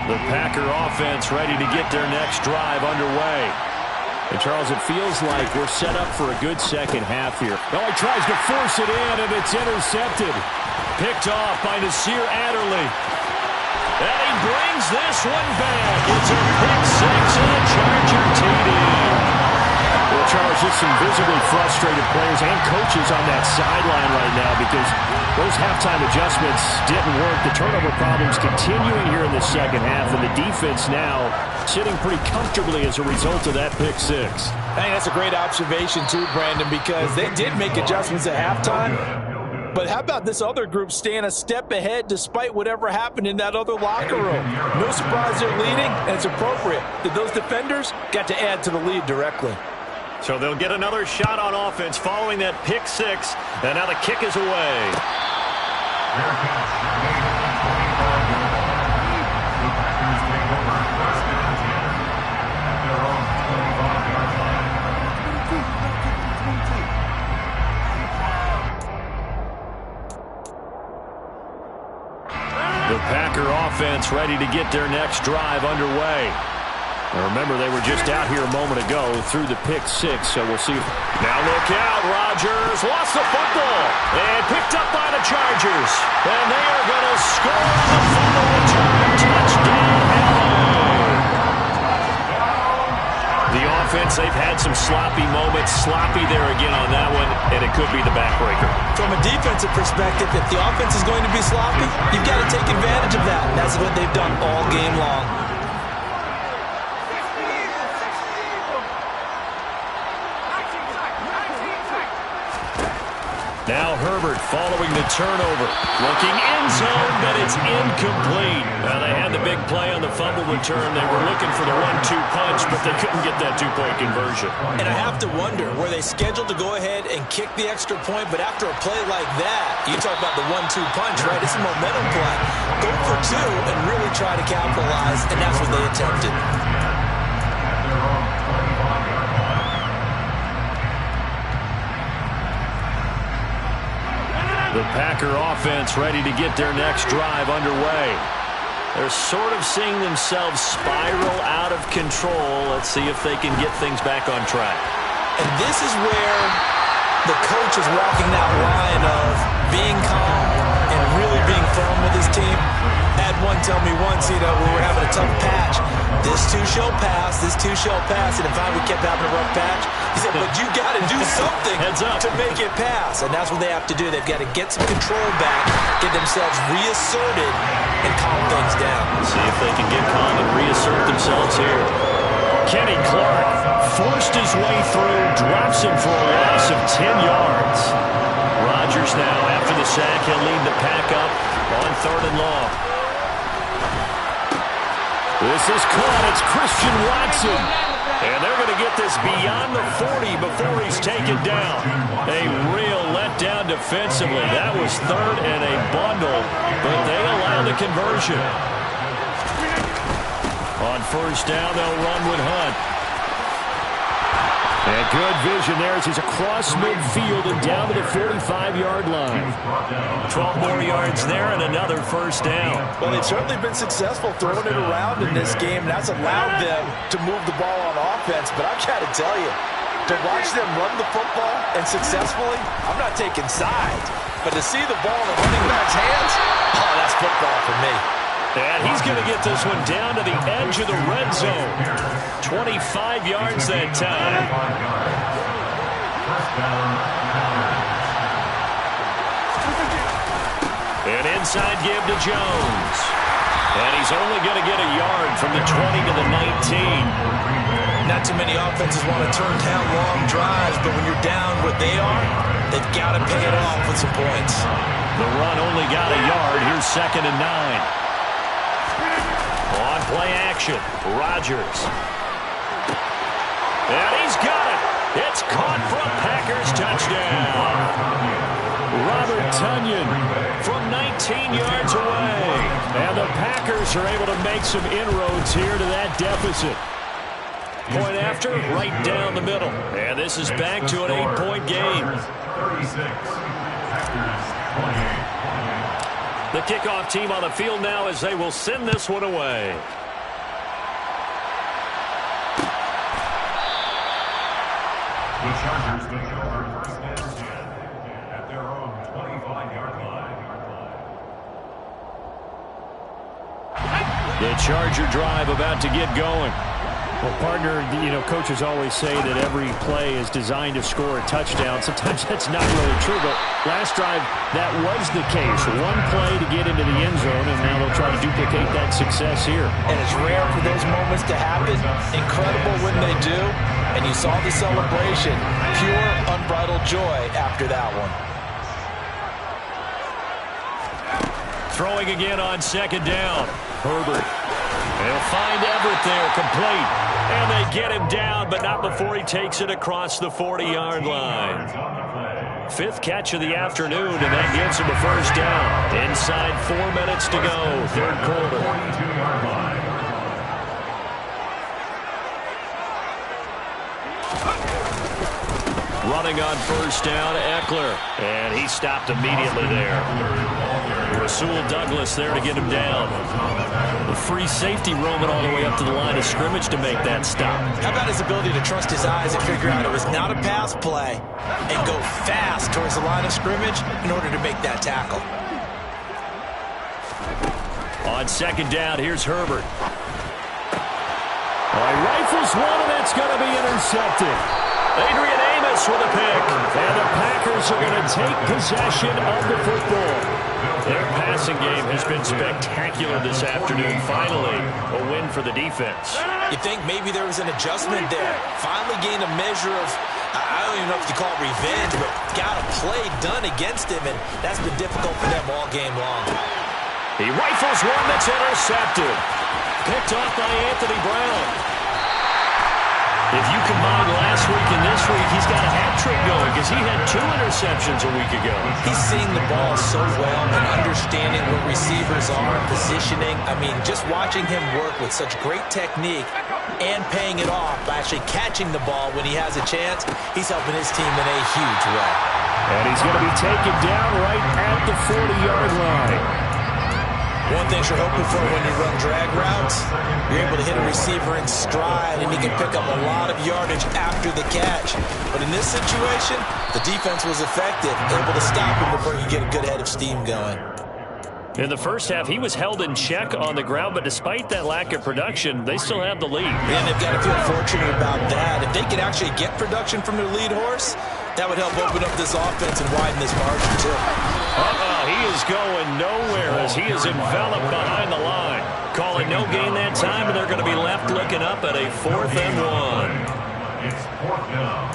The Packer offense ready to get their next drive underway. And Charles, it feels like we're set up for a good second half here. Oh, he tries to force it in, and it's intercepted. Picked off by Nasir Adderley. And he brings this one back. It's a pick six and a Charger TD. Well, Charles, just some visibly frustrated players and coaches on that sideline right now because those halftime adjustments didn't work. The turnover problems continuing here in the second half, and the defense now sitting pretty comfortably as a result of that pick six. I think that's a great observation too, Brandon, because they did make adjustments at halftime. But how about this other group staying a step ahead despite whatever happened in that other locker room? No surprise they're leading, and it's appropriate that those defenders got to add to the lead directly. So they'll get another shot on offense following that pick six, and now the kick is away. The Packer offense ready to get their next drive underway. Now remember, they were just out here a moment ago through the pick six, so we'll see. Now look out, Rodgers lost the football and picked up by the Chargers. And they are going to score on the fumble return. Touchdown, LA. The offense, they've had some sloppy moments. Sloppy there again on that one, and it could be the backbreaker. From a defensive perspective, if the offense is going to be sloppy, you've got to take advantage of that. And that's what they've done all game long. Now Herbert following the turnover. Looking end zone, but it's incomplete. Now they had the big play on the fumble return. They were looking for the 1-2 punch, but they couldn't get that two-point conversion. And I have to wonder, were they scheduled to go ahead and kick the extra point, but after a play like that, you talk about the 1-2 punch, right? It's a momentum play. Go for two and really try to capitalize, and that's what they attempted. The Packer offense ready to get their next drive underway. They're sort of seeing themselves spiral out of control. Let's see if they can get things back on track. And this is where the coach is walking that line of being calm and really being firm with his team. Had one tell me once, we were having a tough patch. This too shall pass, this too shall pass. And in fact, we kept having a rough patch. He said, but you got to do something to make it pass. And that's what they have to do. They've got to get some control back, get themselves reasserted, and calm things down. See if they can get calm and reassert themselves here. Kenny Clark forced his way through, drops him for a loss of 10 yards. Rodgers now, after the sack, he'll lead the pack up on 3rd and long. This is caught. It's Christian Watson. And they're going to get this beyond the 40 before he's taken down. A real letdown defensively. That was 3rd and a bundle, but they allow the conversion. On 1st down, they'll run with Hunt. And good vision there as he's across midfield and down to the 45-yard line. 12 more yards there and another 1st down. Well, they've certainly been successful throwing it around in this game. That's allowed them to move the ball on offense. But I've got to tell you, to watch them run the football and successfully, I'm not taking sides. But to see the ball in the running back's hands, oh, that's football for me. And he's going to get this one down to the edge of the red zone. 25 yards that time. And inside give to Jones. And he's only going to get a yard from the 20 to the 19. Not too many offenses want to turn down long drives, but when you're down what they are, they've got to pay it off with some points. The run only got a yard. Here's 2nd and 9. On play action, Rodgers. And he's got it. It's caught for a Packers touchdown. Robert Tonyan from 19 yards away. And the Packers are able to make some inroads here to that deficit. Point after, right down the middle. And this is back to an 8-point game. 36. The kickoff team on the field now as they will send this one away. The Chargers take over first and 10 at their own 25-yard line. The Charger drive about to get going. Well, partner, coaches always say that every play is designed to score a touchdown. Sometimes that's not really true, but last drive, that was the case. One play to get into the end zone, and now they'll try to duplicate that success here. And it's rare for those moments to happen. Incredible when they do. And you saw the celebration. Pure, unbridled joy after that one. Throwing again on second down. Herbert. They'll find Everett there, complete. And they get him down, but not before he takes it across the 40-yard line. Fifth catch of the afternoon, and that gives him a first down. Inside 4 minutes to go, third quarter. Running on first down, Eckler. And he stopped immediately there. Rasul Douglas there to get him down. The free safety roaming all the way up to the line of scrimmage to make that stop. How about his ability to trust his eyes and figure out it was not a pass play and go fast towards the line of scrimmage in order to make that tackle. On second down, here's Herbert. Rifles one, and that's going to be intercepted. Adrian Amos with a pick. And the Packers are going to take possession of the football. Their passing game has been spectacular this afternoon. Finally, a win for the defense. You think maybe there was an adjustment there. Finally gained a measure of, I don't even know if you call it revenge, but got a play done against him, and that's been difficult for them all game long. He rifles one that's intercepted. Picked off by Anthony Brown. If you combine last week and this week, he's got a hat trick going because he had 2 interceptions a week ago. He's seeing the ball so well and understanding where receivers are, positioning. I mean, just watching him work with such great technique and paying it off by actually catching the ball when he has a chance, he's helping his team in a huge way. And he's going to be taken down right at the 40-yard line. One thing you're hoping for when you run drag routes, you're able to hit a receiver in stride, and he can pick up a lot of yardage after the catch. But in this situation, the defense was effective, able to stop him before you get a good head of steam going. In the first half, he was held in check on the ground, but despite that lack of production, they still have the lead. And they've got to feel fortunate about that. If they could actually get production from their lead horse, that would help open up this offense and widen this margin, too. He is going nowhere as he is enveloped behind the line. Calling no gain that time, and they're going to be left looking up at a 4th and 1. It's 4th down.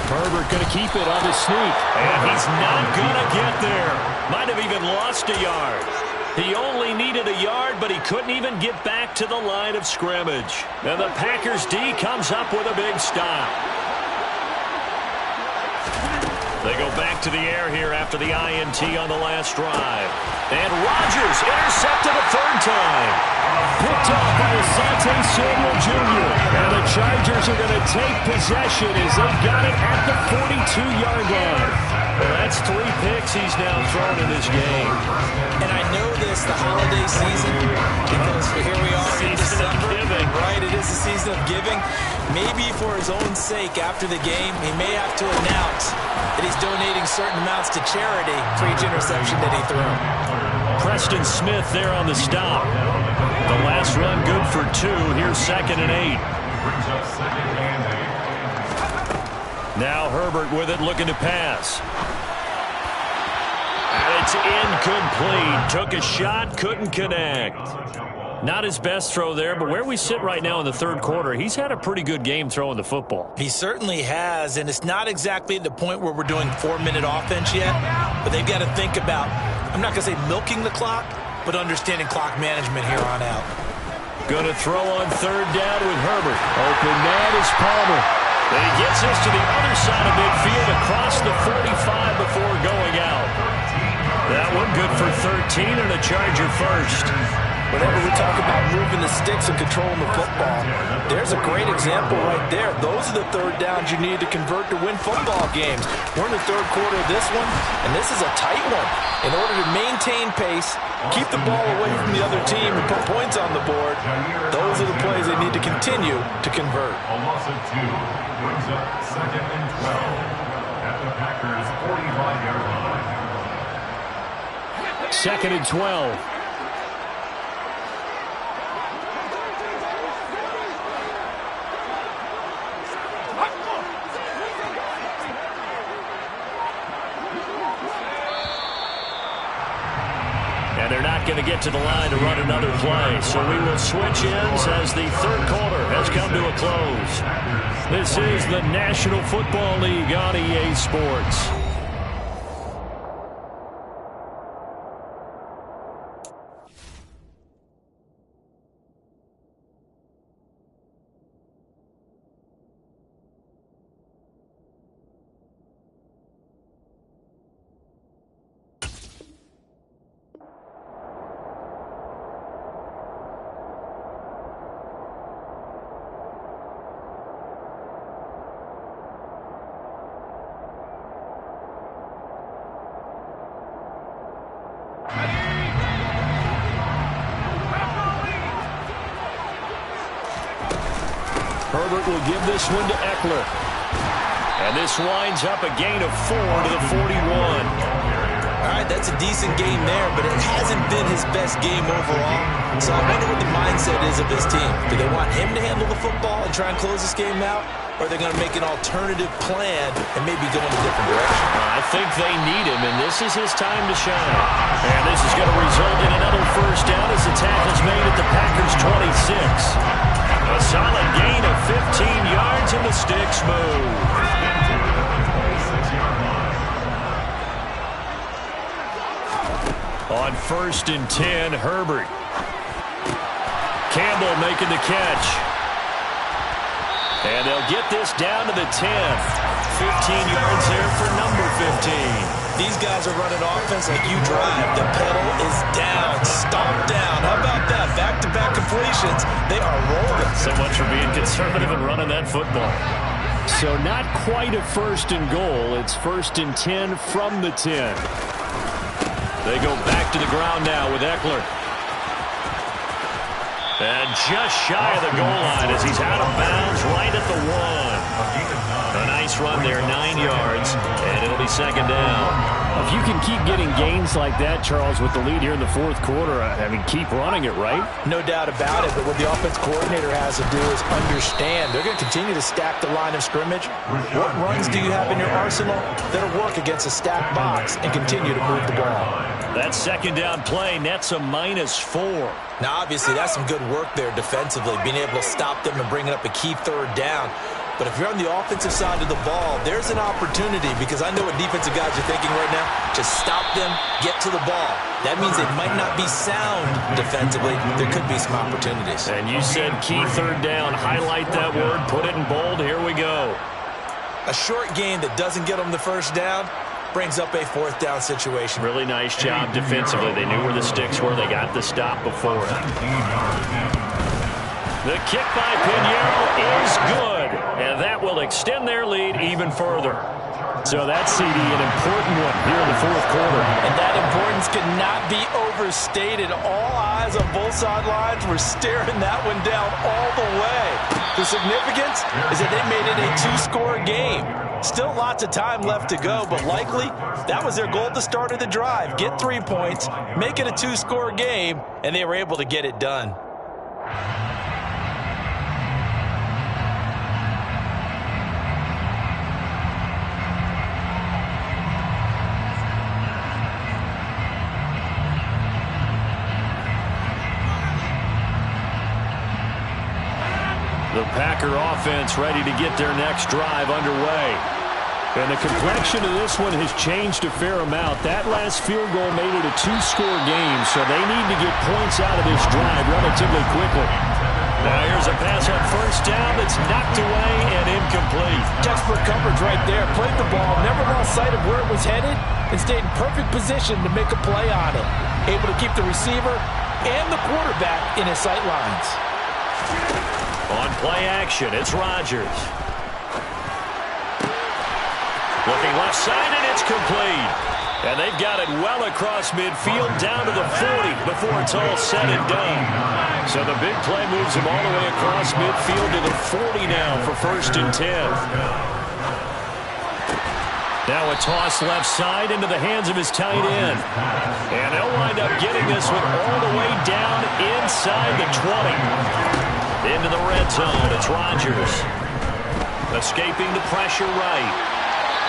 Herbert going to keep it on the sneak, and he's not going to get there. Might have even lost a yard. He only needed a yard, but he couldn't even get back to the line of scrimmage. And the Packers D comes up with a big stop. They go back to the air here after the INT on the last drive. And Rodgers intercepted a 3rd time. Picked off by Asante Samuel Jr. And the Chargers are going to take possession as they've got it at the 42-yard line. Well, that's 3 picks he's now thrown in this game. And I know this, the holiday season, because here we are in December. Right, it is the season of giving. Maybe for his own sake after the game, he may have to announce that he's donating certain amounts to charity for each interception that he threw. Preston Smith there on the stop. The last run good for 2. Here's 2nd and 8. Now Herbert with it, looking to pass. And it's incomplete. Took a shot, couldn't connect. Not his best throw there, but where we sit right now in the 3rd quarter, he's had a pretty good game throwing the football. He certainly has, and it's not exactly at the point where we're doing 4-minute offense yet, but they've got to think about, I'm not going to say milking the clock, but understanding clock management here on out. Going to throw on 3rd down with Herbert. Open man is Palmer. And he gets us to the other side of midfield across the 45 before going out. That one good for 13 and a Charger first. Whenever we talk about moving the sticks and controlling the football, there's a great example right there. Those are the third downs you need to convert to win football games. We're in the third quarter of this one, and this is a tight one. In order to maintain pace, keep the ball away from the other team, and put points on the board, those are the plays they need to continue to convert. A loss of 2 brings up 2nd and 12 at the Packers' 45-yard line. 2nd and 12. And they're not going to get to the line to run another play. So we will switch ends as the third quarter has come to a close. This is the National Football League on EA Sports. Herbert will give this one to Eckler. And this winds up a gain of 4 to the 41. All right, that's a decent game there, but it hasn't been his best game overall. So I wonder what the mindset is of his team. Do they want him to handle the football and try and close this game out? Or are they going to make an alternative plan and maybe go in a different direction? I think they need him, and this is his time to shine. And this is going to result in another first down as the tackle's made at the Packers' 26. A solid gain of 15 yards, and the sticks move. On 1st and 10, Herbert. Campbell making the catch. And they'll get this down to the 10th. 15 yards there for number 15. These guys are running offense like you drive. The pedal is down, stomped down. How about that? Back-to-back completions. They are rolling. So much for being conservative and running that football. So not quite a 1st and goal. It's 1st and 10 from the 10. They go back to the ground now with Eckler. And just shy of the goal line as he's out of bounds right at the 1. A nice run there, 9 yards, and it'll be 2nd down. If you can keep getting gains like that, Charles, with the lead here in the 4th quarter, I mean, keep running it, right? No doubt about it, but what the offense coordinator has to do is understand they're going to continue to stack the line of scrimmage. What runs do you have in your arsenal that'll work against a stacked box and continue to move the ball? That 2nd down play nets a -4. Now, obviously, that's some good work there defensively, being able to stop them and bringing up a key 3rd down. But if you're on the offensive side of the ball, there's an opportunity, because I know what defensive guys are thinking right now. Just stop them, get to the ball. That means they might not be sound defensively. There could be some opportunities. And you said key 3rd down. Highlight that word. Put it in bold. Here we go. A short gain that doesn't get them the 1st down brings up a 4th down situation. Really nice job defensively. They knew where the sticks were. They got the stop before it. The kick by Pinheiro is good, and that will extend their lead even further. So that's, CD, an important one here in the 4th quarter. And that importance cannot be overstated. All eyes on both sidelines were staring that one down all the way. The significance is that they made it a 2-score game. Still lots of time left to go, but likely that was their goal at the start of the drive. Get 3 points, make it a 2-score game, and they were able to get it done. The Packer offense ready to get their next drive underway. And the complexion of this one has changed a fair amount. That last field goal made it a 2-score game, so they need to get points out of this drive relatively quickly. Now here's a pass on 1st down that's knocked away and incomplete. Textbook coverage right there. Played the ball, never lost sight of where it was headed, and stayed in perfect position to make a play on it. Able to keep the receiver and the quarterback in his sight lines. On play action, it's Rodgers. Looking left side, and it's complete. And they've got it well across midfield down to the 40 before it's all said and done. So the big play moves him all the way across midfield to the 40 now for 1st and 10. Now a toss left side into the hands of his tight end. And they'll wind up getting this one all the way down inside the 20. Into the red zone, it's Rodgers. Escaping the pressure right.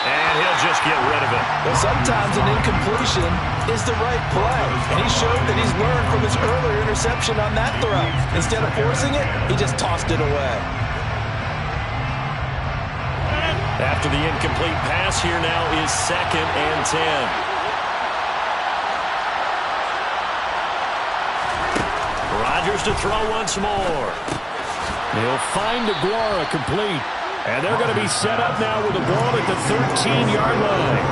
And he'll just get rid of it. Well, sometimes an incompletion is the right play. And he showed that he's learned from his earlier interception on that throw. Instead of forcing it, he just tossed it away. After the incomplete pass, here now is 2nd and 10. Rodgers to throw once more. He'll find Aguara complete. And they're going to be set up now with the ball at the 13-yard line.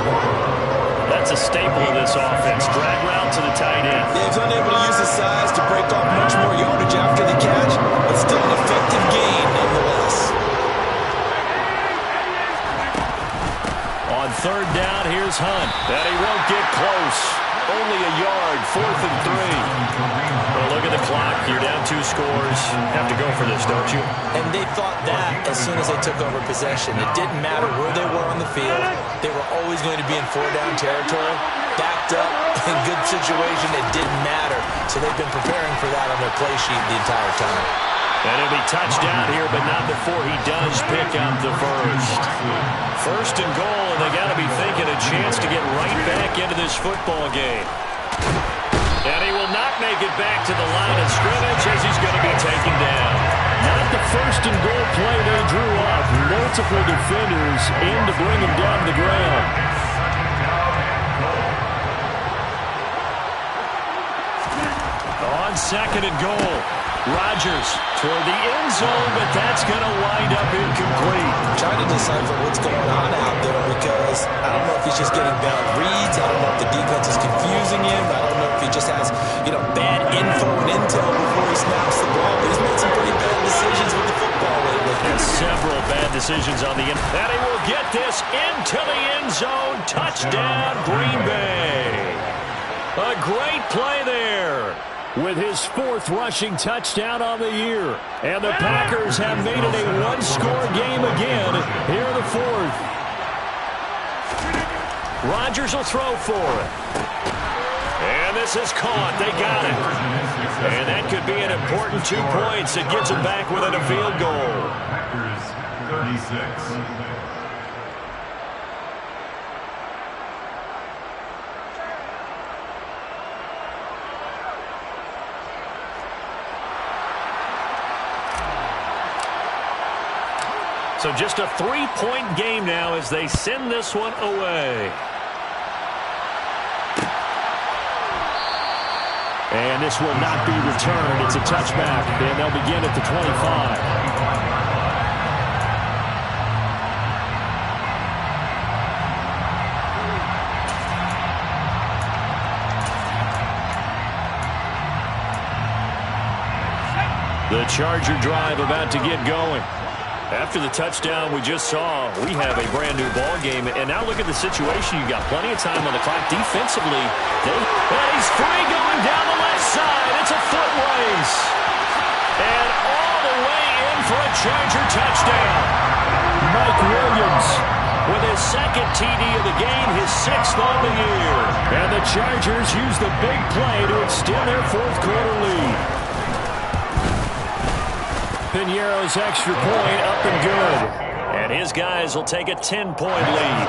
That's a staple of this offense. Drag route to the tight end. Yeah, he's unable to use his size to break off much more yardage after the catch, but still an effective gain nonetheless. On 3rd down, here's Hunt. And he won't get close. Only a yard, 4th and 3. Well, look at the clock. You're down 2 scores. Have to go for this, don't you? And they thought that as soon as they took over possession. It didn't matter where they were on the field. They were always going to be in 4-down territory. Backed up, in good situation, it didn't matter. So they've been preparing for that on their play sheet the entire time. And he'll be touchdown here, but not before he does pick up the first. 1st and goal, and they got to be thinking a chance to get right back into this football game. And he will not make it back to the line of scrimmage as he's going to be taken down. Not the 1st and goal play they drew up. Multiple defenders in to bring him down to the ground. On 2nd and goal. Rodgers toward the end zone, but that's going to wind up incomplete. I'm trying to decipher what's going on out there because I don't know if he's just getting bad reads. I don't know if the defense is confusing him. I don't know if he just has, bad info and intel before he snaps the ball. But he's made some pretty bad decisions with the football lately. And several bad decisions on the end. And he will get this into the end zone. Touchdown, Green Bay. A great play there. With his 4th rushing touchdown on the year. And the Packers have made it a 1-score game again here in the 4th. Rodgers will throw for it. And this is caught. They got it. And that could be an important 2 points that gets them back within a field goal. Packers 36. So just a 3-point game now as they send this one away. And this will not be returned. It's a touchback, and they'll begin at the 25. The Charger drive about to get going. After the touchdown we just saw, we have a brand-new ball game. And now look at the situation. You've got plenty of time on the clock. Defensively, and he's free going down the left side. It's a foot race. And all the way in for a Charger touchdown. Mike Williams with his 2nd TD of the game, his 6th on the year. And the Chargers use the big play to extend their 4th quarter lead. Piñeiro's extra point up and good. And his guys will take a 10-point lead.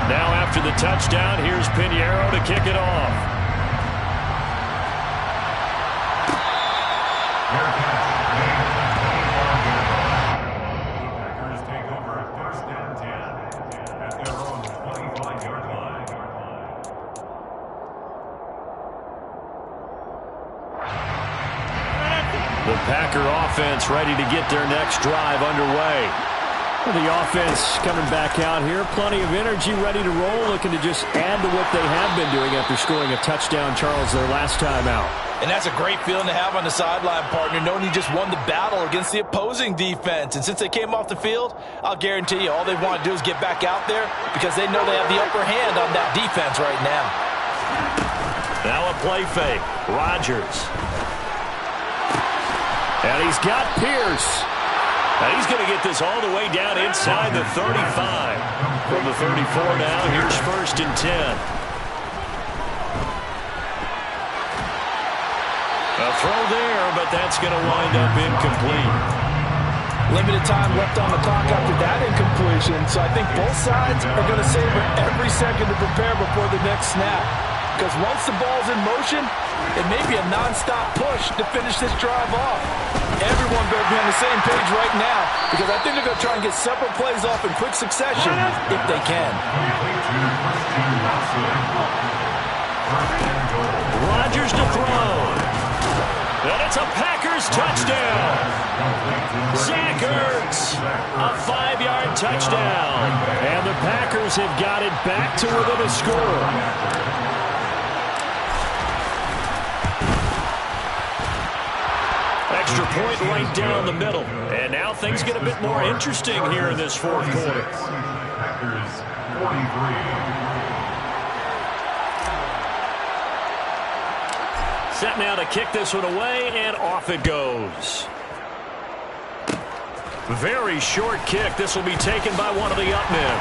Now after the touchdown, here's Piñeiro to kick it off. The Packer offense ready to get their next drive underway. The offense coming back out here. Plenty of energy, ready to roll, looking to just add to what they have been doing after scoring a touchdown, Charles, their last time out. And that's a great feeling to have on the sideline, partner, knowing you just won the battle against the opposing defense. And since they came off the field, I'll guarantee you all they want to do is get back out there because they know they have the upper hand on that defense right now. Now a play fake. Rodgers. And he's got Pierce. And he's going to get this all the way down inside the 35. From the 34 now, here's 1st and 10. A throw there, but that's going to wind up incomplete. Limited time left on the clock after that incompletion, so I think both sides are going to savor every second to prepare before the next snap. Because once the ball's in motion, it may be a non-stop push to finish this drive off. Everyone better be on the same page right now because I think they're going to try and get several plays off in quick succession if they can. Rodgers to throw. And it's a Packers touchdown. Zach Ertz, a 5-yard touchdown. And the Packers have got it back to within a score. Extra point right down the middle. And now things get a bit more interesting here in this fourth quarter. Packers 43. Set now to kick this one away, and off it goes. Very short kick. This will be taken by one of the up men.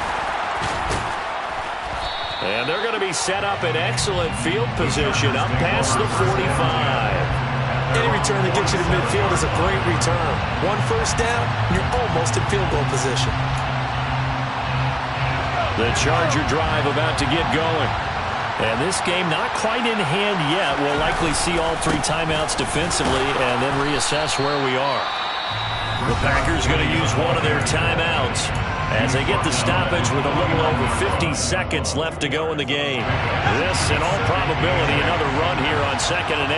And they're going to be set up in excellent field position up past the 45. Any return that gets you to midfield is a great return. One first down, you're almost in field goal position. The Charger drive about to get going. And this game not quite in hand yet. We'll likely see all 3 timeouts defensively and then reassess where we are. The Packers going to use one of their timeouts as they get the stoppage with a little over 50 seconds left to go in the game. This, in all probability, another run here on 2nd and 8.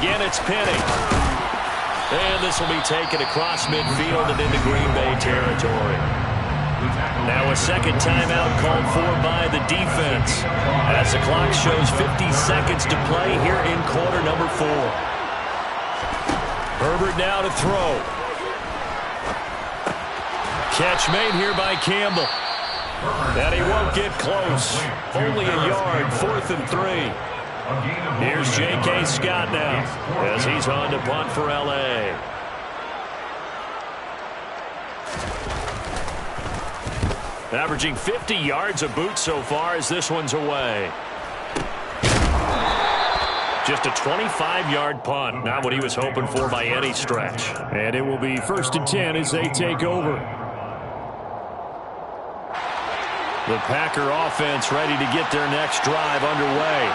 Again, it's Penny. And this will be taken across midfield and into Green Bay territory. Now a second timeout called for by the defense as the clock shows 50 seconds to play here in quarter number 4. Herbert now to throw. Catch made here by Campbell. And he won't get close. Only a yard, 4th and 3. Here's J.K. Scott now as he's on to punt for L.A. Averaging 50 yards a boot so far as this one's away. Just a 25-yard punt. Not what he was hoping for by any stretch. And it will be 1st and 10 as they take over. The Packer offense ready to get their next drive underway.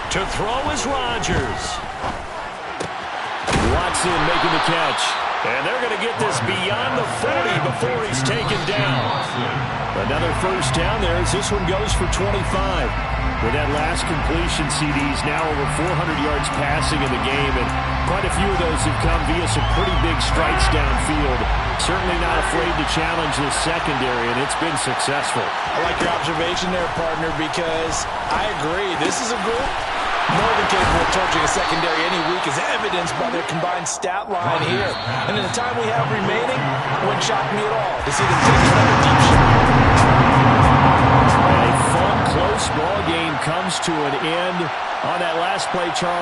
To throw is Rodgers. Watson making the catch. And they're going to get this beyond the 40 before he's taken down. Another first down there as this one goes for 25. With that last completion, CD's now over 400 yards passing in the game, and quite a few of those have come via some pretty big strikes downfield. Certainly not afraid to challenge this secondary, and it's been successful. I like your observation there, partner, because I agree. This is a group more than capable of torching a secondary any week, as evidenced by their combined stat line here. And in the time we have remaining, it wouldn't shock me at all to see them take another deep shot. A fun, close ball game comes to an end on that last play, Charles.